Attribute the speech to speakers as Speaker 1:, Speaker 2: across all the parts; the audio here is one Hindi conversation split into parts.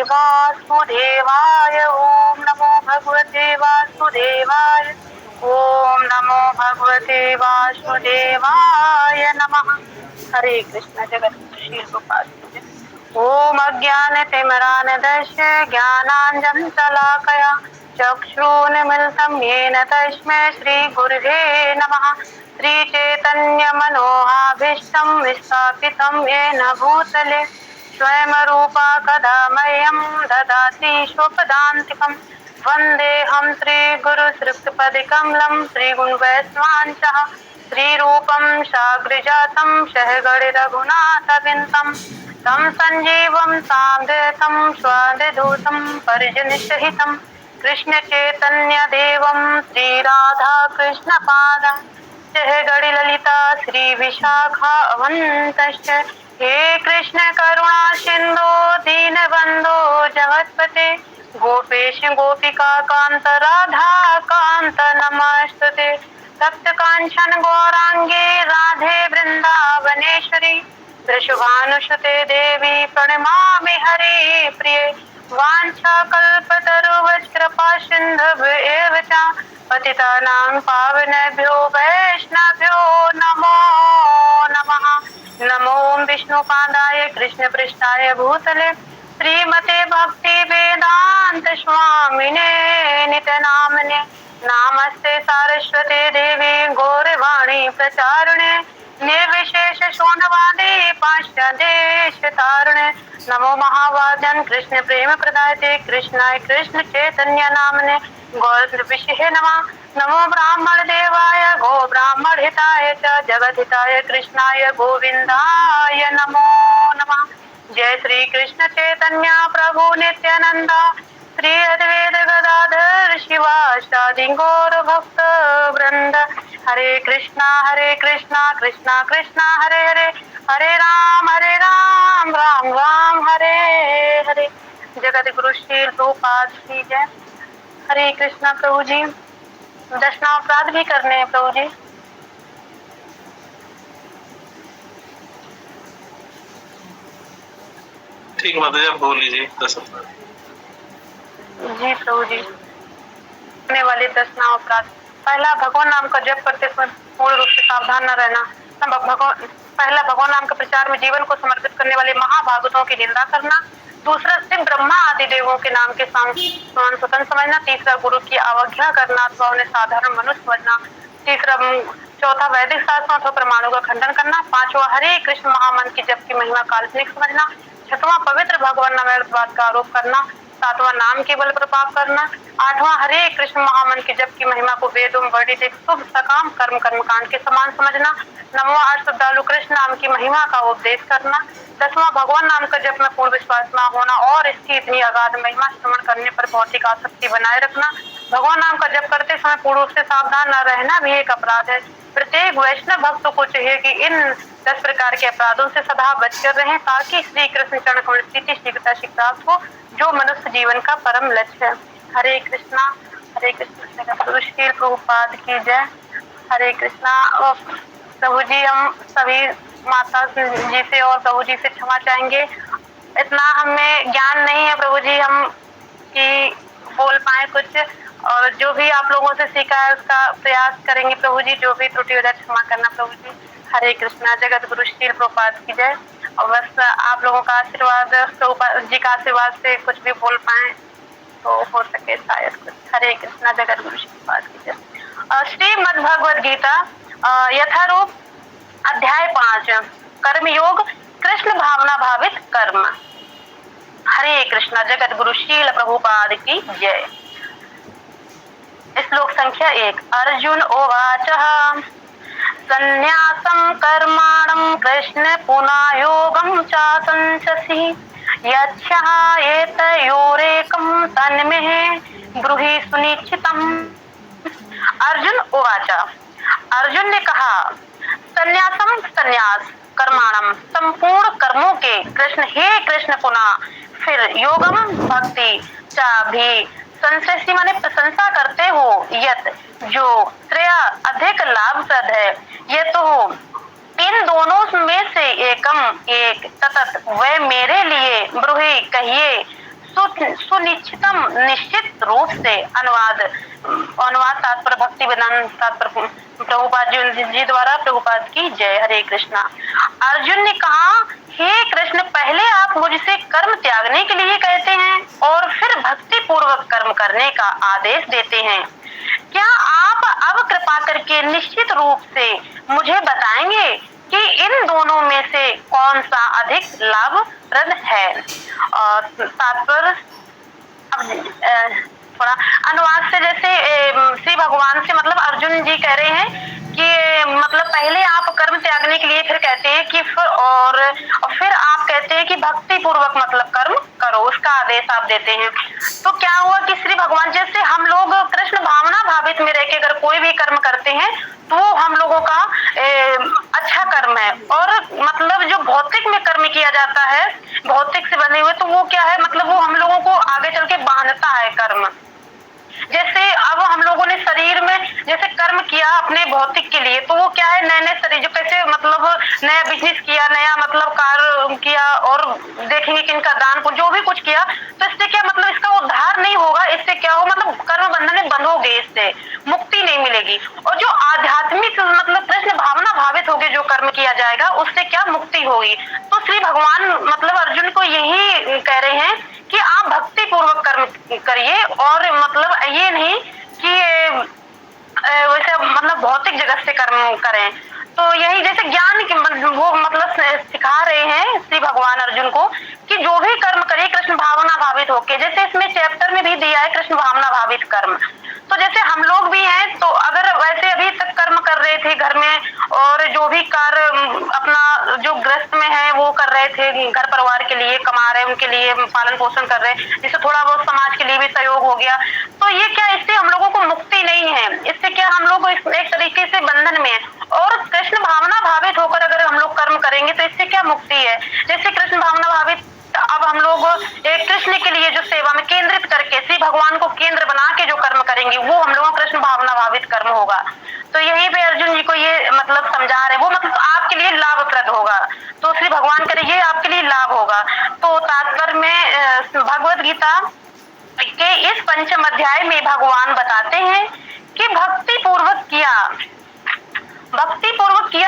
Speaker 1: वासुदेवाय ओम नमो भगवते वासुदेवाय ओम नमो भगवते वासुदेवाय नमः। हरे कृष्ण। जगत श्री गोपाल ओम अज्ञानतिमिरान्धस्य ज्ञानाञ्जनशलाकया चक्षुरुन्मिलितं येन तस्मै श्रीगुरुवे नमः। श्रीचैतन्यमनोहाभीष्टं स्थापितं येन भूतले स्वयं रूपा कदा मह्यं ददाति स्वपदान्तिकम्। वन्देऽहं श्रीगुरुश्रीयुक्तपदकमलं श्रीगुरुवैष्णवांश्च श्रीरूपं साग्रजातं सहगणरघुनाथविन्दं तं सञ्जीवं सान्द्वैतं स्वादिधूतं परिजनसहितं कृष्णचैतन्यदेवं श्रीराधाकृष्णपादान् सहगणललिता श्रीविशाखावन्तश्च हे कृष्ण करुणा सिंधु दीनबंधो जगत्पते गोपेश गोपिका कांत राधा कांत नमस्तुते। तप्त कांचन गौरांगे राधे वृंदावनेश्वरी वृषभानुसुते देवी प्रणमामि हरे प्रिये। वाञ्छाकल्पतरुभ्यश्च कृपा सिन्धुभ्येव च पतितानां पावनेभ्यो वैष्णवेभ्यो नमो नमः। नमो विष्णुपादाय कृष्णपृष्ठाय भूतले श्रीमते भक्ति वेदांत स्वामिने नित्यनामने नमस्ते सारस्वते देवी गौरवाणी प्रचारणे निर्विशेष शून्यवादी पाश्चादेशतारणे नमो महावाद्यन कृष्ण प्रेम प्रदायते कृष्णाय कृष्ण चैतन्य नामने गौर विषे नमः। नमो ब्राह्मण देवाय गो ब्राह्मण हिताय च जगत हिताय कृष्णाय गोविंदाय नमो नमः। जय श्री कृष्ण चैतन्य प्रभु नित्यानंद श्री अद्वैत गदाधर शिवासादि गौर भक्त वृंद। हरे कृष्णा कृष्णा कृष्णा हरे हरे हरे राम राम राम हरे हरे। जगत गुरु श्री प्रभुपाद की जय। हरे कृष्णा प्रभु जी। दर्शनापराध भी करने हैं प्रभु जी।
Speaker 2: ठीक माता आप बोल लीजिए 10 अपराध।
Speaker 1: जी प्रभु जी। करने वाले 10 अपराध। पहला, भगवान नाम का जप करते समय पूर्ण रूप से सावधान न रहना। पहला, भगवान नाम के प्रचार में जीवन को समर्पित करने वाले महाभागवतों की निंदा करना। दूसरा, शिव ब्रह्मा आदि देवों के नाम के समान स्वतंत्र समझना। तीसरा, गुरु की अवज्ञा करना अथवा उन्हें साधारण मनुष्य समझना। तीसरा, चौथा, वैदिक शास्त्रों अथवा प्रमाणों का खंडन करना। पांचवा, हरे कृष्ण महामंत्र की जप की महिमा काल्पनिक समझना। छठवां, पवित्र भगवान नामर्थ का आरोप करना। सातवां, नाम के बल पर पाप करना। आठवां, हरे कृष्ण महामंत्र के जप की महिमा को वेदों में वर्णित एक शुभ सकाम कर्मकांड के समान समझना। नौवां, श्रद्धालु कृष्ण नाम की महिमा का उपदेश करना। 10वां, भगवान नाम का जप में पूर्ण विश्वास न होना और इसकी इतनी अगाध महिमा श्रवण करने पर भौतिक आसक्ति बनाए रखना। भगवान नाम का जप करते समय पूर्ण रूप से सावधान न रहना भी एक अपराध है। प्रत्येक वैष्णव भक्त को चाहिए कि इन 10 प्रकार के अपराधों से सदा बचकर रहें ताकि श्री कृष्ण चरण कमल स्थिति शीघ्रता प्राप्त हो, जो मनुष्य जीवन का परम लक्ष्य है। हरे कृष्णा गुरु श्री प्रभुपाद की जय। हरे कृष्णा। प्रभु जी, हम सभी माता जी से और प्रभु जी से क्षमा चाहेंगे, इतना हमें ज्ञान नहीं है प्रभु जी हम कि बोल पाए कुछ, और जो भी आप लोगों से सीखा है उसका प्रयास करेंगे प्रभु जी। जो भी त्रुटि हो जाए क्षमा करना प्रभु जी। हरे कृष्णा। जगत गुरु श्री प्रभुपाद की जय। और बस आप लोगों का आशीर्वाद, प्रभुपाद जी का आशीर्वाद से कुछ भी बोल पाए तो हो सके शायद कुछ। हरे कृष्णा। जगत गुरु श्री प्रभुपाद की जय। श्रीमद् भगवद गीता यथारूप अध्याय 5 कर्मयोग कृष्ण भावना भावित कर्म। हरे कृष्णा। जगत गुरु श्रील प्रभुपाद की जय। श्लोक संख्या 1। अर्जुन उवाच संन्यासं कर्माणं कृष्ण पुनः योगं च संशसि यच्छाएतयोरेकं तन्मे ब्रूहि सुनिश्चितम्। अर्जुन उवाच। अर्जुन ने कहा, संन्यासम संन्यास कर्माणम संपूर्ण कर्मों के कृष्ण हे कृष्ण पुनः फिर योगम भक्ति चा भी संशय माने प्रशंसा करते हो यत जो श्रेय अधिक लाभप्रद है। ये तो इन दोनों में से एकम एक सतत वह मेरे लिए ब्रूहि कहिए सुनिश्चितम निश्चित रूप से अनुवाद अनुवाद तात्पर्य भक्ति वेदांत तात्पर्य प्रभुपाद जी द्वारा। प्रभुपाद की जय। हरे कृष्णा। अर्जुन ने कहा, हे कृष्ण, पहले आप मुझसे कर्म त्यागने के लिए कहते हैं और फिर भक्ति पूर्वक कर्म करने का आदेश देते हैं। क्या आप अब कृपा करके निश्चित रूप से मुझे बताएंगे कि इन दोनों में से कौन सा अधिक लाभप्रद है? और तात्पर्य थोड़ा अनुवाद से, जैसे श्री भगवान से मतलब अर्जुन जी कह रहे हैं कि मतलब पहले आप कर्म त्यागने के लिए फिर कहते हैं कि फिर आप कहते हैं कि भक्ति पूर्वक मतलब कर्म करो, उसका आदेश आप देते हैं। तो क्या हुआ कि श्री भगवान, जैसे हम लोग कृष्ण भावना भावित में रह के अगर कोई भी कर्म करते हैं तो वो हम लोगों का अच्छा कर्म है। और मतलब जो भौतिक में कर्म किया जाता है, भौतिक से बने हुए, तो वो क्या है, मतलब वो हम लोगों को आगे चल के बांधता है कर्म। जैसे अब हम लोगों ने शरीर में जैसे कर्म किया अपने भौतिक के लिए, तो वो क्या है, नए नए शरीर जो कैसे मतलब नया बिजनेस किया, नया मतलब कार्य किया, और देखेंगे कि इनका दान पुण्य जो भी कुछ किया, तो इससे क्या मतलब इसका उद्धार नहीं होगा। इससे क्या हो, मतलब कर्म बंधन में बंधोगे, इससे मुक्ति नहीं मिलेगी। और जो आध्यात्मिक मतलब कृष्ण भावना भावित होकर जो कर्म किया जाएगा, उससे क्या मुक्ति होगी। तो श्री भगवान मतलब अर्जुन को यही कह रहे हैं कि आप भक्ति पूर्वक कर्म करिए, और मतलब ये नहीं कि वैसे मतलब भौतिक जगत से कर्म करें। तो यही जैसे ज्ञान की वो मतलब सिखा रहे हैं श्री भगवान अर्जुन को कि जो भी कर्म करे कृष्ण भावना भावित होके। जैसे इसमें चैप्टर में भी दिया है कृष्ण भावना भावित कर्म। तो जैसे हम लोग भी हैं, तो अगर वैसे अभी तक कर्म कर रहे थे घर में, और जो भी कार्य अपना जो गृहस्थ में है वो कर रहे थे, घर परिवार के लिए कमा रहे, उनके लिए पालन पोषण कर रहे, जिससे थोड़ा बहुत समाज के लिए भी सहयोग हो गया, तो ये क्या, इससे हम लोगों को मुक्ति नहीं है। इससे क्या हम लोग एक तरीके से बंधन में है। और कृष्ण भावना भावित होकर अगर हम लोग कर्म करेंगे तो इससे क्या मुक्ति है। जैसे कृष्ण भावना भावित अब हम लोग एक कृष्ण के लिए जो सेवा में केंद्रित करके श्री भगवान को केंद्र बना के जो कर्म करेंगे, वो हम लोगों कृष्ण भावना भावित कर्म होगा। तो यही पे अर्जुन जी को ये मतलब समझा रहे, वो मतलब आपके लिए लाभप्रद होगा। तो श्री भगवान करे ये आपके लिए लाभ होगा। तो तात्पर्य में भगवत गीता के इस पंचम अध्याय में भगवान बताते हैं कि भक्ति पूर्वक किया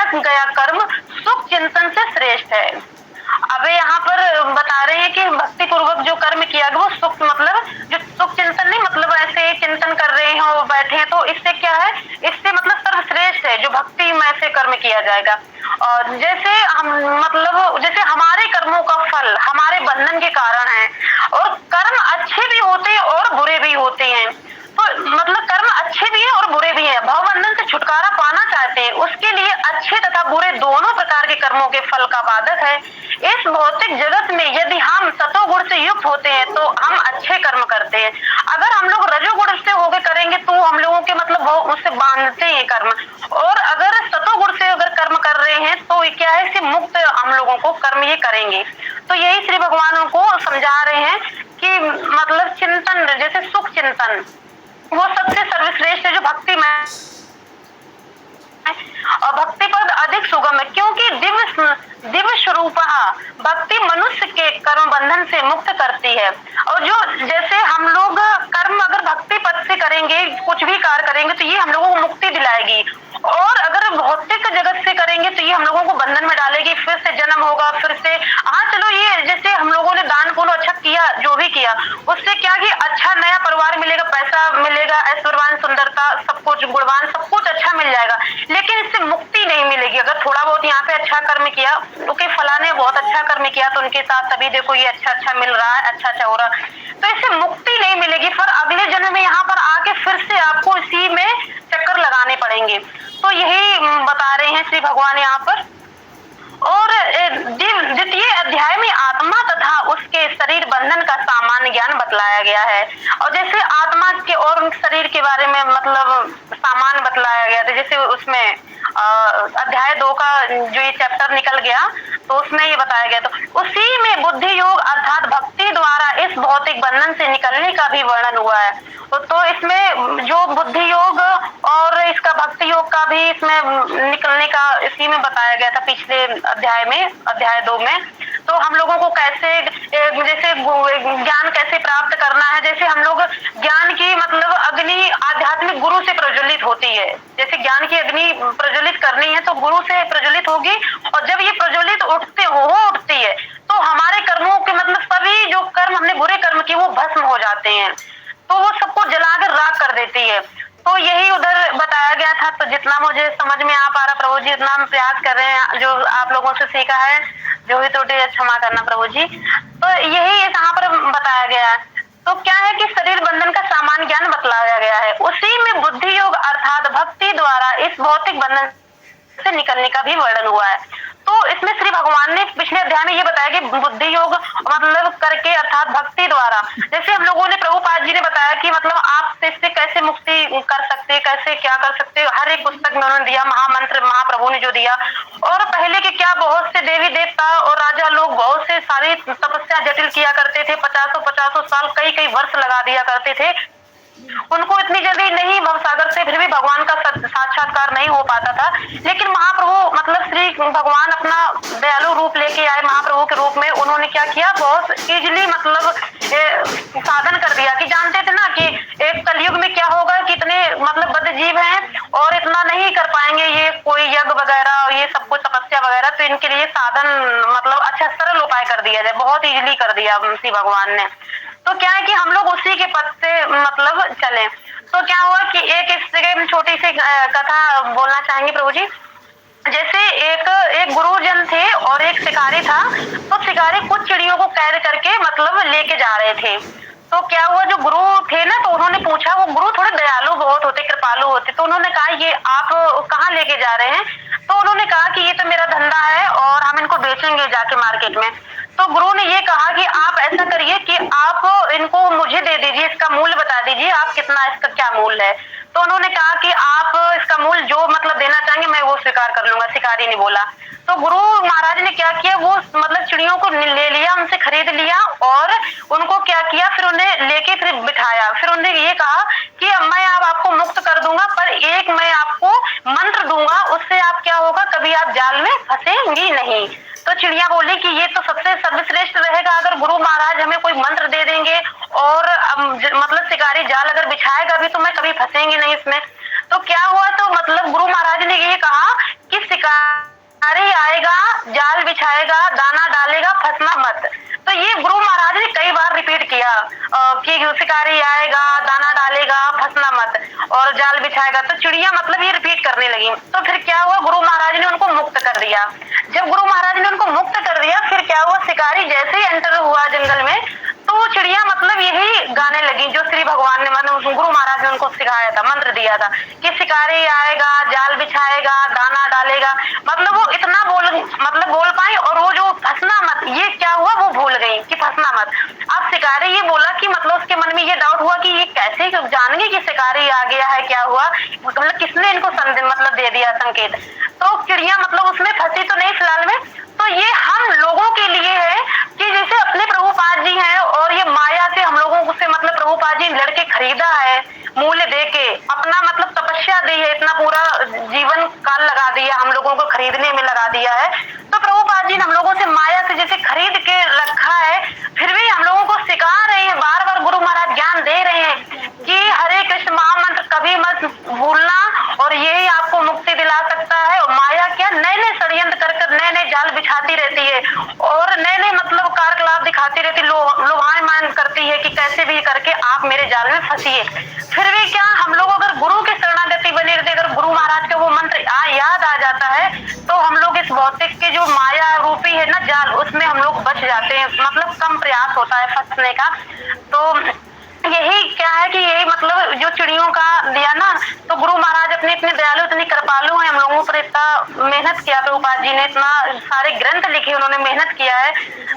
Speaker 1: गया कर्म सुख चिंतन से श्रेष्ठ है। अब यहाँ पर बता रहे हैं कि भक्ति पूर्वक जो कर्म किया गया वो सुख, मतलब जो सुख चिंतन नहीं, मतलब ऐसे चिंतन कर रहे हो बैठे हैं, तो इससे क्या है, इससे मतलब सर्वश्रेष्ठ है जो भक्ति में से कर्म किया जाएगा। और जैसे हम मतलब जैसे हमारे कर्मों का फल हमारे बंधन के कारण है, और कर्म अच्छे भी होते हैं और बुरे भी होते हैं। तो मतलब कर्म अच्छे भी है और बुरे भी है। भवबंधन से छुटकारा पाना चाहते हैं, उसके लिए अच्छे तथा बुरे दोनों प्रकार के कर्मों के फल का बाधक है। इस भौतिक जगत में यदि हम सतोगुण से युक्त होते हैं तो हम अच्छे कर्म करते हैं। अगर हम लोग रजोगुण से होकर करेंगे तो हम लोगों के मतलब उससे बांधते हैं कर्म। और अगर सतोगुण से अगर कर्म कर रहे हैं तो क्या है, इससे मुक्त हम लोगों को कर्म ये करेंगे। तो यही श्री भगवान को समझा रहे हैं कि मतलब चिंतन, जैसे सुख चिंतन वो सबसे सर्वश्रेष्ठ है जो भक्ति में, और भक्ति पद अधिक सुगम है, क्योंकि दिव्य स्वरूप भक्ति मनुष्य के कर्म बंधन से मुक्त करती है। और जो जैसे हम लोग कर्म अगर भक्ति पद से करेंगे, कुछ भी कार्य करेंगे, तो ये हम लोगों को मुक्ति दिलाएगी। और अगर भौतिक जगत से करेंगे तो ये हम लोगों को बंधन में डालेगी, फिर से जन्म होगा, फिर से चलो ये जैसे हम लोगों ने दान पुण्य अच्छा किया, जो भी किया, उससे क्या कि अच्छा नया परिवार मिलेगा, पैसा मिलेगा, ऐश्वर्यवान, सुंदरता, सब कुछ गुणवान, सब कुछ अच्छा मिल जाएगा, लेकिन इससे मुक्ति नहीं मिलेगी। अगर थोड़ा बहुत यहाँ पे अच्छा कर्म किया, उनके फलाने बहुत अच्छा कर्म किया तो उनके साथ तभी देखो ये अच्छा मिल रहा है, अच्छा हो रहा, तो इससे मुक्ति नहीं मिलेगी। फिर अगले जन्म में यहाँ पर आके फिर से आपको इसी में चक्कर लगाने पड़ेंगे। तो यही बता रहे हैं श्री भगवान यहाँ पर। और द्वितीय अध्याय में आत्मा तथा उसके शरीर बंधन का सामान्य ज्ञान बतलाया गया है। और जैसे आत्मा के और शरीर के बारे में मतलब सामान्य बतलाया गया था, जैसे उसमें अध्याय 2 का जो ये चैप्टर निकल गया तो उसमें ये बताया गया, तो उसी में बुद्धि योग अर्थात भक्ति द्वारा इस भौतिक बंधन से निकलने का भी वर्णन हुआ है। तो इसमें जो बुद्धि योग और इसका भक्ति योग का भी इसमें निकलने का इसी में बताया गया था पिछले अध्याय में, अध्याय 2 में। तो हम लोगों को कैसे जैसे ज्ञान कैसे हम लोग ज्ञान की मतलब अग्नि आध्यात्मिक गुरु से प्रज्वलित होती है। जैसे ज्ञान की अग्नि प्रज्वलित करनी है तो गुरु से प्रज्वलित होगी, और जब ये प्रज्वलित उठती है तो हमारे कर्मों के मतलब सभी जो कर्म हमने बुरे कर्म किए वो भस्म हो जाते हैं, तो वो सबको जलाकर राख कर देती है। तो यही उधर बताया गया था। तो जितना मुझे समझ में आ पा रहा प्रभु जी उतना हम प्रयास कर रहे हैं, जो आप लोगों से सीखा है, जो भी त्रुटि क्षमा करना प्रभु जी। तो यही यहाँ पर बताया गया है। तो क्या है कि शरीर बंधन का सामान्य ज्ञान बतलाया गया है, उसी में बुद्धि योग अर्थात भक्ति द्वारा इस भौतिक बंधन से निकलने का भी वर्णन हुआ है। तो इसमें श्री भगवान ने पिछले अध्याय में ये बताया कि बुद्धि योग मतलब करके अर्थात भक्ति द्वारा, जैसे हम लोगों ने प्रभुपाद जी ने बताया कि मतलब आप इससे कैसे मुक्ति कर सकते, कैसे क्या कर सकते, हर एक पुस्तक में उन्होंने दिया, महामंत्र महाप्रभु ने जो दिया। और पहले के क्या बहुत से देवी देवता और राजा लोग बहुत से सारी तपस्या जटिल किया करते थे, 50 साल कई वर्ष लगा दिया करते थे, उनको इतनी जल्दी नहीं भवसागर से फिर भी भगवान का साक्षात्कार नहीं हो पाता था। लेकिन महाप्रभु मतलब श्री भगवान अपना दयालु रूप लेके आए, महाप्रभु के रूप में उन्होंने क्या किया, बहुत इजीली मतलब साधन कर दिया। कि जानते थे ना कि एक कलयुग में क्या होगा कि इतने मतलब बद्ध जीव हैं और इतना नहीं कर पाएंगे ये कोई यज्ञ वगैरह ये सब कुछ तपस्या वगैरह, तो इनके लिए साधन मतलब अच्छा सरल उपाय कर दिया जाए, बहुत इजीली कर दिया श्री भगवान ने। तो क्या है कि हम लोग उसी के पथ से मतलब चले। तो क्या हुआ कि एक इस जगह छोटी सी कथा बोलना चाहेंगे प्रभु जी। जैसे एक गुरुजन थे और एक शिकारी था। तो शिकारी कुछ चिड़ियों को कैद करके मतलब लेके जा रहे थे। तो क्या हुआ, जो गुरु थे ना, तो उन्होंने पूछा, वो गुरु थोड़े दयालु बहुत होते, कृपालु होते, तो उन्होंने कहा ये आप कहाँ लेके जा रहे हैं? तो उन्होंने कहा कि ये तो मेरा धंधा है और हम इनको बेचेंगे जाके मार्केट में। तो गुरु ने ये कहा कि आप ऐसा करिए कि आप इनको मुझे दे दीजिए, इसका मूल्य बता दीजिए, आप कितना इसका क्या मूल्य है। तो उन्होंने कहा कि आप इसका मूल्य जो मतलब देना चाहेंगे मैं वो स्वीकार कर लूंगा, शिकारी ने बोला। तो गुरु महाराज ने क्या किया, वो मतलब चिड़ियों को ले लिया, उनसे खरीद लिया और उनको क्या किया, फिर उन्हें लेके फिर बिठाया। फिर उन्हें ये कहा कि मैं अब आपको मुक्त कर दूंगा, पर एक मैं आपको मंत्र दूंगा, उससे आप क्या होगा, कभी आप जाल में फंसेंगी नहीं। तो चिड़िया बोली कि ये तो सबसे सर्वश्रेष्ठ रहेगा, अगर गुरु महाराज हमें कोई मंत्र दे देंगे और मतलब शिकारी जाल अगर बिछाएगा भी तो मैं कभी फंसेंगी नहीं इसमें। तो क्या हुआ, तो मतलब गुरु महाराज ने ये कहा कि शिकारी आएगा, जाल बिछाएगा, दाना डालेगा, फंसना मत। तो ये गुरु महाराज ने कई बार रिपीट किया कि शिकारी आएगा, दाना डालेगा, फंसना मत और जाल बिछाएगा। तो चिड़िया मतलब ये रिपीट करने लगी। तो फिर क्या हुआ, गुरु महाराज ने उनको मुक्त कर दिया। जब गुरु महाराज ने उनको मुक्त कर दिया, फिर क्या हुआ, शिकारी जैसे ही एंटर हुआ जंगल में, तो वो चिड़िया मतलब यही गाने लगी जो श्री भगवान ने मतलब गुरु महाराज ने उनको सिखाया था, मंत्र दिया था कि शिकारी आएगा, जाल बिछाएगा, दाना डालेगा। मतलब वो इतना बोल पाई, और वो जो फंसना मत, ये क्या हुआ, वो भूल गई कि फंसना मत। अब शिकारी ये बोला कि मतलब उसके मन में ये डाउट हुआ कि ये कैसे जान गई कि शिकारी आ गया है, क्या हुआ, मतलब किसने इनको मतलब दे दिया संकेत। तो चिड़िया मतलब उसमें फंसी तो नहीं फिलहाल में। तो ये हम लोगों के लिए है कि जैसे अपने प्रभुपाद जी हैं और ये माया से हम लोगों से मतलब प्रभुपाद जी लड़के खरीदा है, मूल्य दे के अपना मतलब तपस्या दी है, इतना पूरा जीवन काल लगा दिया, हम लोगों को खरीदने में लगा दिया है। तो प्रभुपाद जी ने हम लोगों से माया से जैसे खरीद के रखा है, फिर भी हम लोगों को सिखा रहे हैं, बार बार गुरु महाराज ज्ञान दे रहे हैं कि हरे कृष्ण महामंत्र कभी मत भूलना और यही आपको मुक्ति दिला सकता है। और माया क्या नए नए षड्यंत्र कर नए नए जाल बिछाती रहती है और नए नए मतलब कार्यकलाप दिखाती रहती, लोभायमान करती है कि कैसे भी करके आप मेरे जाल में फंसिए। फिर भी क्या हम लोग अगर गुरु की शरणागति बनी रहती, अगर गुरु महाराज का वो मंत्र याद आ जाता है, तो हम लोग इस भौतिक के जो माया रूपी है ना जाल, उसमें हम लोग बच जाते हैं, मतलब कम प्रयास होता है फंसने का। तो यही क्या है कि यही मतलब जो चिड़ियों का दिया ना, तो गुरु महाराज अपने इतने दयालु इतने कृपालु हैं, हम लोगों पर इतना मेहनत किया, प्रभुपाद जी ने इतना सारे ग्रंथ लिखे, उन्होंने मेहनत किया है।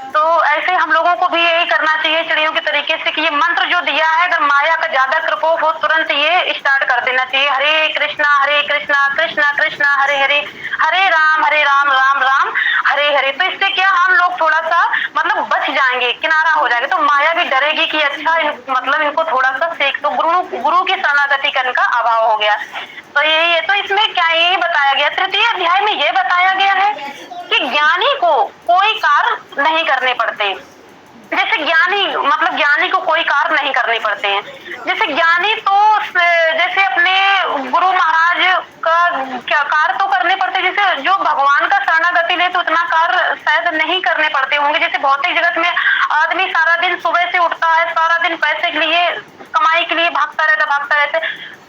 Speaker 1: तो ऐसे हम लोगों को भी यही करना चाहिए चिड़ियों के तरीके से कि ये मंत्र जो दिया है, अगर माया का ज्यादा प्रकोप हो तुरंत ये स्टार्ट कर देना चाहिए, हरे कृष्णा कृष्णा कृष्णा हरे हरे, हरे राम राम राम हरे हरे। तो इससे क्या हम लोग थोड़ा सा मतलब बच जाएंगे, किनारा हो जाएंगे। तो माया भी डरेगी कि अच्छा मतलब इनको थोड़ा सा सेक, तो गुरु की शरणागति करने का अभाव हो गया। तो यही है। तो इसमें क्या यही बताया गया, तृतीय अध्याय में ये बताया गया है कि ज्ञानी को कोई कार्य नहीं करने पड़ते। जैसे ज्ञानी मतलब ज्ञानी को कोई कार्य नहीं नहीं करने पड़ते हैं। जैसे ज्ञानी तो जैसे अपने गुरु महाराज का क्या कार्य तो करने पड़ते, जैसे जो भगवान का शरणागति ले तो उतना कार्य शायद नहीं करने पड़ते होंगे। जैसे भौतिक जगत में आदमी सारा दिन सुबह से उठता है, सारा दिन पैसे के लिए, कमाई के लिए भागता रहता।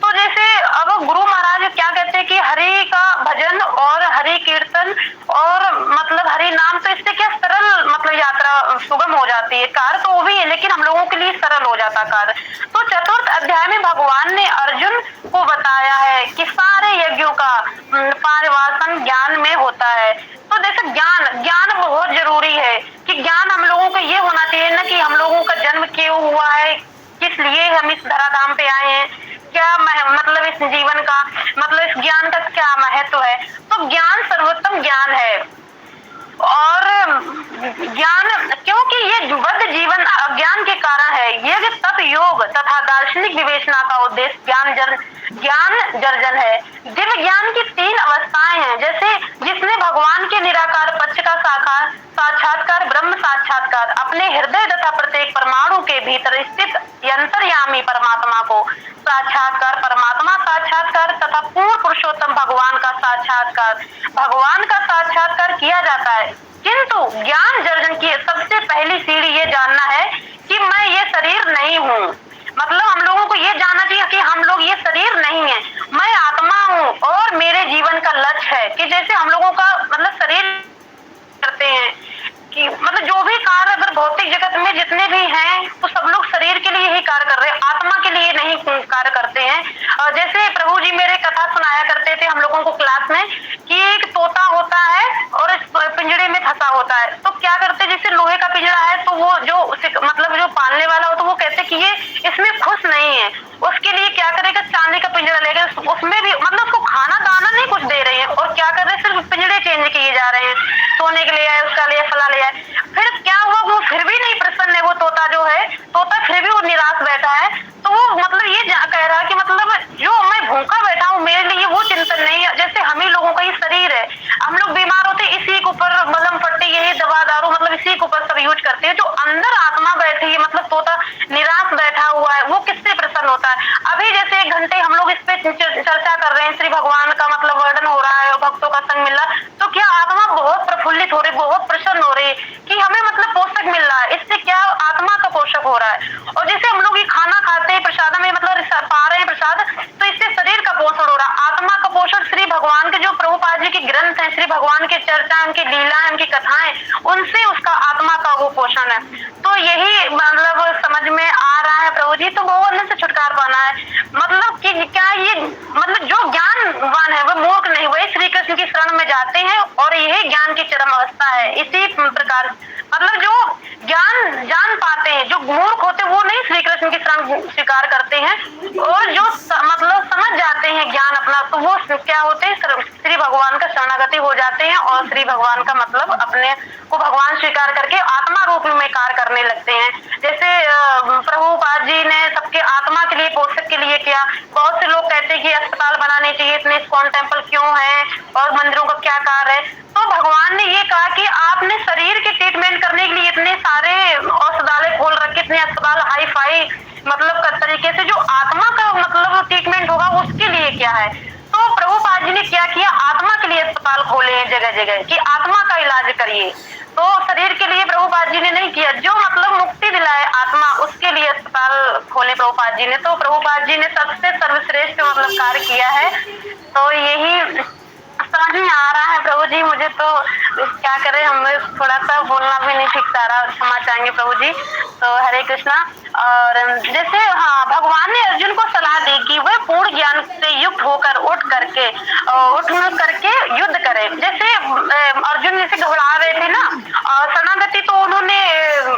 Speaker 1: तो जैसे अब गुरु महाराज क्या कहते हैं कि हरि का भजन और हरि कीर्तन और मतलब हरि नाम, तो इससे क्या सरल मतलब यात्रा सुगम हो जाती है। कार्य तो वो भी है लेकिन हम लोगों के लिए सरल हो जाता कार्य। तो चतुर्थ अध्याय में भगवान ने अर्जुन को बताया है कि सारे यज्ञों का पारिवासन ज्ञान में होता है। तो जैसे ज्ञान बहुत जरूरी है कि ज्ञान हम लोगों को ये होना चाहिए ना कि हम लोगों का जन्म क्यों हुआ है, किस लिए हम इस धराधाम पे आए हैं, क्या मतलब इस जीवन का मतलब इस ज्ञान का क्या महत्व है। तो ज्ञान सर्वोत्तम ज्ञान है। और ज्ञान, क्योंकि ये बद्ध जीवन अज्ञान के कारण है। यज्ञ तप योग तथा दार्शनिक विवेचना का उद्देश्य ज्ञान जर्जन है। दिव्य ज्ञान की 3 अवस्थाएं हैं, जैसे जिसने भगवान के निराकार पक्ष का साक्षात्कार ब्रह्म साक्षात्कार, अपने हृदय तथा प्रत्येक परमाणु के भीतर स्थित अंतर्यामी परमात्मा को साक्षात्कार, परमात्मा साक्षात्कार तथा पूर्ण पुरुषोत्तम भगवान का साक्षात्कार किया जाता है। किंतु ज्ञान अर्जन की सबसे पहली सीढ़ी ये जानना है कि मैं ये शरीर नहीं हूँ। मतलब हम लोगों को ये जानना चाहिए कि हम लोग ये शरीर नहीं है, मैं आत्मा हूँ और मेरे जीवन का लक्ष्य है कि जैसे हम लोगों का मतलब शरीर करते हैं कि मतलब जो भी कार्य अगर भौतिक जगत में जितने भी हैं तो सब लोग शरीर के लिए ही कार्य कर रहे हैं, आत्मा के लिए नहीं कार्य करते हैं। जैसे प्रभु जी मेरे कथा सुनाया करते थे हम लोगों को क्लास में कि एक तोता होता है और इस पिंजरे में फंसा होता है। तो क्या करते, जैसे लोहे का पिंजरा है तो वो जो मतलब जो पालने वाला हो तो वो कहते कि ये इसमें खुश नहीं है, उसके लिए क्या करेगा, चांदी का पिंजरा लेगा, उसमें भी मतलब उसको खाना दाना नहीं कुछ दे रहे हैं और क्या कर रहे हैं, सिर्फ पिंजरे चेंज किए जा रहे हैं, सोने के लिए आए, उसका लिए फला ले आए। फिर क्या हुआ, वो फिर भी नहीं प्रसन्न है, वो तोता जो है, तोता फिर भी वो निराश बैठा है। तो वो मतलब ये कह रहा है कि मतलब जो मैं भूखा बैठा हूँ मेरे लिए वो चिंतन नहीं है। जैसे हम ही लोगों का ये शरीर है, हम लोग बीमार होते इसी के ऊपर मलहम पट्टी यही दवा दारू मतलब इसी के ऊपर सब यूज करते हैं। जो अंदर आत्मा बैठी है मतलब तोता निराश बैठा हुआ है, वो किससे प्रसन्न होता है। अभी जैसे 1 घंटे हम लोग इस पे चर्चा कर रहे हैं, श्री भगवान का मतलब वर्णन हो रहा है और भक्तों का संग मिल रहा है, तो क्या आत्मा बहुत प्रफुल्लित हो रही, बहुत प्रसन्न हो रही है कि हमें मतलब पोषक मिल रहा है। इससे क्या आत्मा का पोषक हो रहा है। और जैसे हम लोग ये खाना खाते हैं प्रसाद में मतलब पा रहे हैं प्रसाद, तो इससे शरीर का पोषण हो रहा है। आत्मा का पोषण श्री भगवान के जो प्रभुपाद जी के ग्रंथ हैं, श्री भगवान के चर्चा, उनकी लीला, उनकी कथाएं, उनसे उसका आत्मा का वो पोषण है। तो यही मतलब समझ में आ रहा है प्रभु जी, तो भगवान से छुटकारा पाना है। मतलब कि क्या ये मतलब जो ज्ञानवान है वो मूर्ख नहीं, वही श्री कृष्ण की शरण में जाते हैं और यही ज्ञान की चरम अवस्था है। इसी प्रकार मतलब जो ज्ञान जान पाते हैं, जो मूर्ख होते वो नहीं श्री कृष्ण की शरण स्वीकार करते हैं, और जो मतलब समझ जाते हैं ज्ञान अपना, तो वो क्या होते हैं, श्री भगवान का शरणागति हो जाते हैं और श्री भगवान का मतलब अपने को भगवान स्वीकार करके आत्मा रूप में कार्य करने लगते हैं। जैसे प्रभुपाद जी ने सबके आत्मा के लिए पोषक के लिए किया। बहुत से लोग कहते हैं कि अस्पताल बनाने चाहिए, इतने इस्कॉन टेम्पल क्यों है और मंदिरों का क्या कार्य है। तो भगवान ने ये कहा कि आपने शरीर के ट्रीटमेंट करने के लिए इतने सारे औषधालय खोल रखे, इतने अस्पताल हाई फाई मतलब तरीके से, जो आत्मा का मतलब ट्रीटमेंट होगा उसके लिए क्या है। तो प्रभुपाद जी ने क्या किया, आत्मा के लिए अस्पताल खोले हैं जगह जगह कि आत्मा का इलाज करिए। तो शरीर के लिए प्रभुपाद जी ने नहीं किया, जो मतलब मुक्ति दिलाए आत्मा उसके लिए अस्पताल खोले प्रभुपाद जी ने। तो प्रभुपाद जी ने सबसे सर्वश्रेष्ठ मतलब कार्य किया है। तो यही समझ में आ रहा है प्रभु जी, मुझे तो क्या करें, हमें थोड़ा सा बोलना भी नहीं ठीक सारा, क्षमा चाहेंगे प्रभु जी। तो हरे कृष्णा। और जैसे हाँ, भगवान ने अर्जुन को सलाह दी कि वह पूर्ण ज्ञान से युक्त होकर उठ करके युद्ध करे। जैसे अर्जुन जैसे घबरा रहे थे ना, शरणागति तो उन्होंने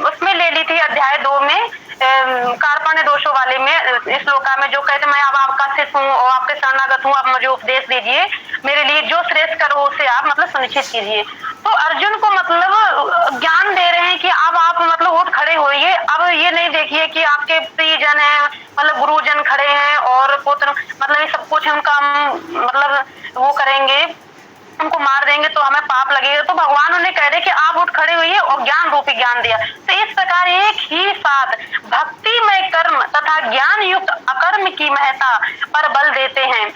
Speaker 1: उसमें ले ली थी अध्याय 2 में, कार्पण्य दोषों वाले में, इस श्लोका में जो कहते मैं अब आपका शिष्य हूँ और आपके शरणागत हूँ, आप मुझे उपदेश दीजिए, मेरे लिए जो श्रेष्ठ करो उसे आप मतलब सुनिश्चित कीजिए। तो अर्जुन को मतलब ज्ञान दे रहे हैं कि अब आप मतलब उठ खड़े होइए। अब ये नहीं देखिए कि आपके प्रियजन है मतलब गुरुजन खड़े हैं और पुत्र मतलब ये सब कुछ उनका मतलब वो करेंगे, उनको मार देंगे तो हमें पाप लगेगा। तो भगवान उन्हें कह रहे कि आप उठ खड़े हुए और ज्ञान रूपी ज्ञान दिया। तो इस प्रकार एक ही साथ भक्तिमय कर्म तथा ज्ञान युक्त अकर्म की महत्ता पर बल देते हैं,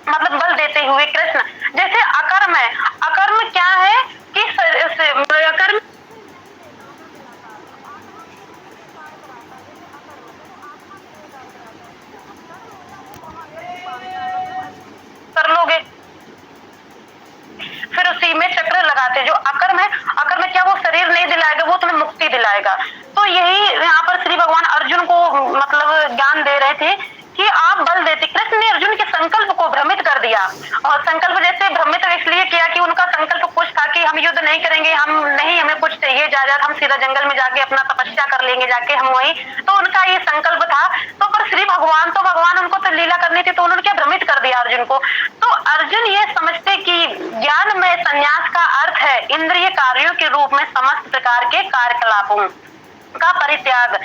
Speaker 1: मतलब बल देते हुए कृष्ण जैसे अकर्म है, अकर्म क्या है कि अकर्म कर लोगे, फिर उसी में चक्र लगाते। जो अकर्म है, अकर्म क्या वो शरीर नहीं दिलाएगा, वो तुम्हें मुक्ति दिलाएगा। तो यही यहाँ पर श्री भगवान अर्जुन को मतलब ज्ञान दे रहे थे कि आप बल देते। कृष्ण ने अर्जुन के संकल्प को भ्रमित कर दिया, और संकल्प जैसे भ्रमित इसलिए किया कि उनका संकल्प कुछ था कि हम युद्ध नहीं करेंगे, हम नहीं, हमें कुछ चाहिए जायदाद, हम सीधा जंगल में जाके अपना तपस्या कर लेंगे जाके हम वही, तो उनका ये संकल्प था। तो पर श्री भगवान तो भगवान उनको तो लीला करनी थी, तो उन्होंने क्या भ्रमित कर दिया अर्जुन को। तो अर्जुन ये समझते कि ज्ञान में संन्यास का अर्थ है इंद्रिय कार्यों के रूप में समस्त प्रकार के कार्यकलापों का परित्याग।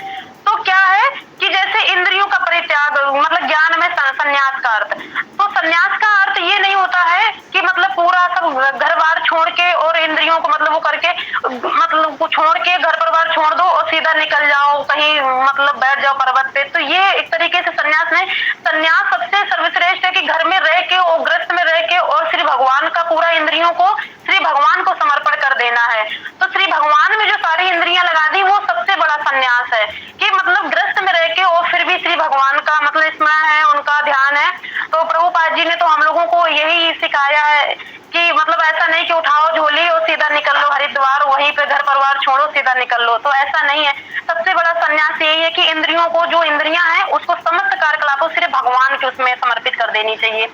Speaker 1: तो क्या है कि जैसे इंद्रियों का परित्याग मतलब ज्ञान में संन्यास का अर्थ, तो संन्यास का अर्थ ये नहीं होता है कि मतलब पूरा सब घर बार छोड़ के और इंद्रियों को मतलब वो करके मतलब छोड़ के घर परिवार छोड़ दो और सीधा निकल जाओ कहीं मतलब बैठ जाओ पर्वत पे। तो ये एक तरीके से संन्यास नहीं, संन्यास सबसे सर्वश्रेष्ठ है कि घर में रह के और गृहस्थ में रह के और श्री भगवान का पूरा इंद्रियों को श्री भगवान को समर्पण कर देना है। तो श्री भगवान में जो सारी इंद्रियां लगा दी वो सबसे बड़ा संन्यास है कि मतलब गृहस्थ में रह के और फिर भी श्री भगवान का मतलब स्मरण है, उनका ध्यान है। तो प्रभुपाद जी ने तो हम लोगों को यही सिखाया है कि मतलब ऐसा नहीं कि उठाओ झोली और सीधा निकल लो हरिद्वार, वहीं पे घर परिवार छोड़ो सीधा निकल लो, तो ऐसा नहीं है। सबसे बड़ा संन्यास यही है कि इंद्रियों को, जो इंद्रियां हैं उसको समस्त कार्यकलापों सिर्फ भगवान के उसमें समर्पित कर देनी चाहिए।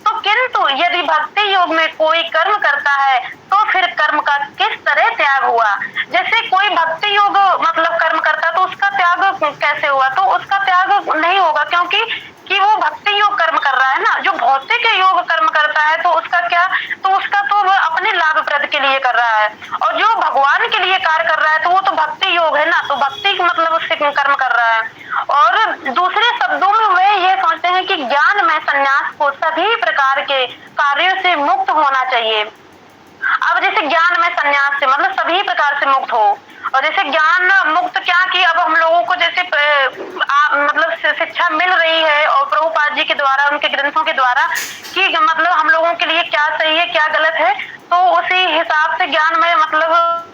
Speaker 1: तो किंतु यदि भक्ति योग में कोई कर्म करता है तो फिर कर्म का किस तरह त्याग हुआ। जैसे कोई भक्ति योग मतलब कर्म करता तो उसका त्याग कैसे हुआ, तो उसका त्याग नहीं होगा क्योंकि कि वो भक्ति योग कर्म कर रहा है ना। जो भौतिक योग कर्म करता है तो उसका क्या, तो उसका तो वो अपने लाभ प्रद के लिए कर रहा है, और जो भगवान के लिए कार्य कर रहा है तो वो तो भक्ति योग है ना, तो भक्ति मतलब उससे कर्म कर रहा है। और दूसरे शब्दों में वे ये सोचते हैं कि ज्ञान में संन्यास को सभी प्रकार के कार्यों से मुक्त होना चाहिए। अब जैसे ज्ञान में संन्यास से मतलब सभी प्रकार से मुक्त हो, और जैसे ज्ञान मुक्त क्या कि अब हम लोगों को जैसे मतलब शिक्षा मिल रही है और प्रभुपाद जी के द्वारा उनके ग्रंथों के द्वारा कि मतलब हम लोगों के लिए क्या सही है क्या गलत है, तो उसी हिसाब से ज्ञान में मतलब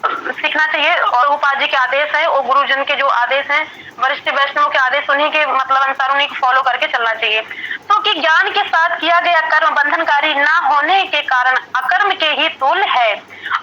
Speaker 1: सीखना चाहिए। और प्रभुपाद जी के आदेश है और गुरुजन के जो आदेश हैं, वरिष्ठ वैष्णव के आदेश, उन्हीं के मतलब अनुसार उन्हीं को फॉलो करके चलना चाहिए। तो कि ज्ञान के साथ किया गया कर्म बंधनकारी न होने के कारण अकर्म के ही तुल्य है।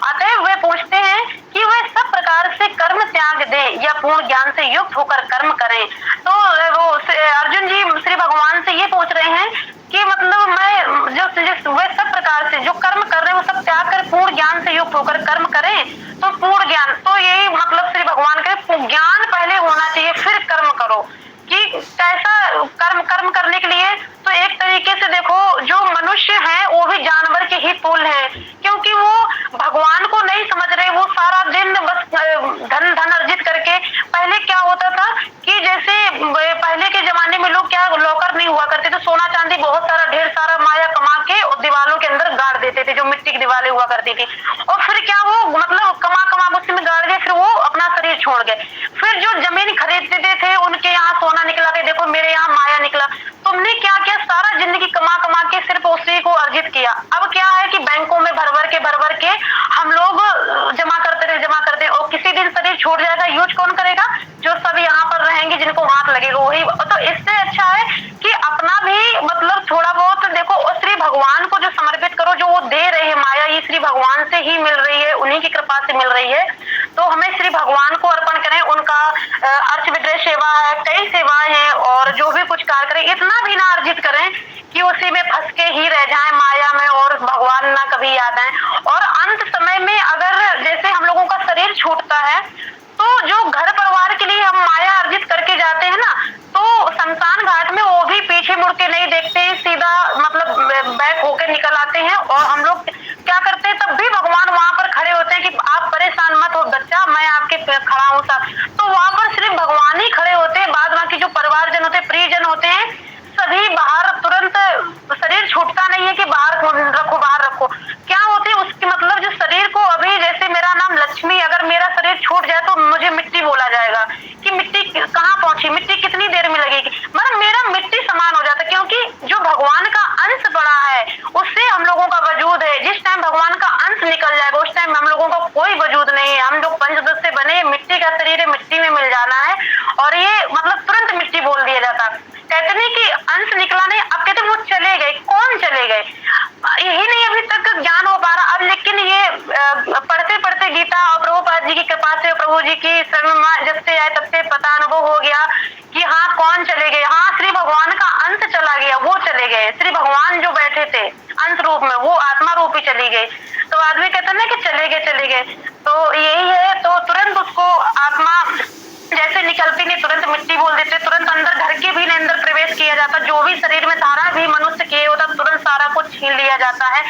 Speaker 1: अतएव वे पूछते हैं कि वे सब प्रकार से कर्म त्याग दें या पूर्ण ज्ञान से युक्त होकर कर्म करें। तो वो अर्जुन जी श्री भगवान से ये पूछ रहे हैं कि मतलब मैं जो वे सब प्रकार से जो कर्म कर रहे हैं वो सब त्याग कर पूर्ण ज्ञान से युक्त होकर कर्म करें। तो पूर्ण ज्ञान तो यही मतलब श्री भगवान के ज्ञान पहले होना चाहिए फिर कर्म करो। कि कैसा कर्म करने के लिए, तो एक तरीके से देखो जो मनुष्य है वो भी जानवर के ही तुल्य है, क्योंकि वो भगवान को नहीं समझ रहे, वो सारा दिन बस धन अर्जित करके। पहले क्या होता था कि जैसे पहले के जमाने में लोग क्या लॉकर नहीं हुआ करते थे, सोना चांदी बहुत सारा ढेर सारा माया कमा के और दीवारों के अंदर गाड़ देते थे, जो मिट्टी की दीवारें हुआ करती थी, और फिर क्या वो मतलब कमा उसी में गाड़ गए, फिर वो अपना शरीर छोड़ गए। फिर जो जमीन खरीदते थे उनके यहाँ सोना निकला के देखो मेरे यहाँ माया निकला। तुमने क्या किया, सारा जिंदगी कमा के सिर्फ उसी को अर्जित किया। अब क्या है कि बैंकों में भर भर के हम लोग जमा करते और किसी दिन शरीर छोड़ जाएगा, यूज कौन करेगा, जो सब यहाँ पर रहेंगे जिनको हाथ लगेगा वही। तो इससे अच्छा है कि अपना भी मतलब थोड़ा बहुत देखो और श्री भगवान को जो समर्पित करो, जो वो दे रहे हैं माया ये श्री भगवान से ही मिल रही है, उन्हीं की कृपा से मिल रही है। तो हमें श्री भगवान को अर्पण करें, उनका अर्च विग्रह सेवा है, कई सेवाएं हैं, और जो भी कुछ कार्य करें इतना भी ना अर्जित करें कि उसी में फंस के ही रह जाएं माया में और भगवान ना कभी याद आए। और अंत समय में अगर जैसे हम लोगों का शरीर छूटता है तो जो घर परिवार के लिए हम माया अर्जित करके जाते हैं ना, तो शमशान घाट में वो भी पीछे मुड़ के नहीं देखते, सीधा मतलब बैक होके निकल आते हैं। और हम लोग क्या करते हैं, तब भी भगवान वहां पर खड़े होते हैं कि आप परेशान मत हो बच्चा, मैं आपके खड़ा हूँ साथ। तो वहां पर सिर्फ भगवान ही खड़े होते हैं, बाद बाकी जो परिवारजन होते हैं, प्रियजन होते हैं, सभी बाहर तुरंत। शरीर छूटता नहीं है कि बाहर रखो। क्या होती है उसकी मतलब जो शरीर को, अभी जैसे मेरा नाम लक्ष्मी, अगर मेरा शरीर छूट जाए तो मुझे मिट्टी बोला जाएगा, मिट्टी का शरीर है, मिट्टी में मिल जाना है। और ये मतलब तुरंत मिट्टी बोल दिया जाता। कहते नहीं कि अंश निकला नहीं, अब कहते वो चले गए। कौन चले गए? यही नहीं अभी तक ज्ञान हो पा रहा। अब लेकिन ये पढ़ते पढ़ते गीता और प्रभुपाद जी की कृपा से, प्रभु जी की शरण में जब से आए तब से पता अनुभव हो गया कि हाँ कौन चले गए। हाँ, श्री भगवान का अंश चला गया, वो चले गए। श्री भगवान जो बैठे थे अंश रूप में, वो आत्मा रूप ही चली गई। तो आदमी कहते ना कि चले गए चले गए, तो यही है। तो तुरंत उसको आत्मा जैसे निकलती नहीं, तुरंत मिट्टी बोल देते, तुरंत अंदर घर के भी अंदर प्रवेश किया जाता। जो भी शरीर में धारण भी मनुष्य किए होता, तुरंत सारा कुछ छीन लिया जाता है।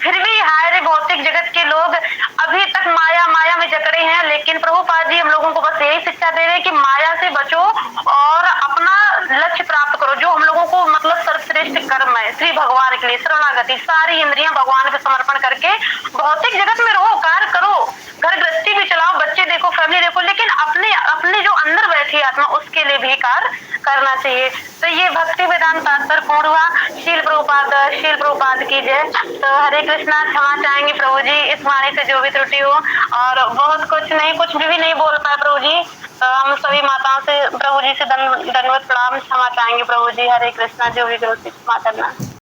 Speaker 1: फिर भी हाय रे भौतिक जगत के लोग अभी तक माया माया में जकड़े हैं। लेकिन प्रभुपाद जी हम लोगों को बस यही शिक्षा दे रहे हैं कि माया से बचो और अपना लक्ष्य प्राप्त करो, जो हम लोगों को मतलब सर्वश्रेष्ठ कर्म है श्री भगवान के लिए शरणागति, सारी इंद्रियां भगवान पे समर्पण करके भौतिक जगत में रहो, कार्य करो, घर गृहस्थी भी चलाओ, बच्चे देखो, फैमिली देखो, लेकिन अपने अपने जो अंदर बैठी आत्मा उसके लिए भी कार्य करना चाहिए। तो ये भक्ति वेदांत तात्पर्य पूर्ण हुआ। शील प्रभुपाद की जय। तो हरे कृष्णा। क्षमा चाहेंगे प्रभु जी इस वाणी से जो भी त्रुटि हो, और बहुत कुछ भी नहीं बोल पाए प्रभु जी। तो हम सभी माताओं से प्रभु जी से दंडवत प्रणाम, क्षमा चाहेंगे प्रभु जी। हरे कृष्णा। जो भी गलती क्षमा करना।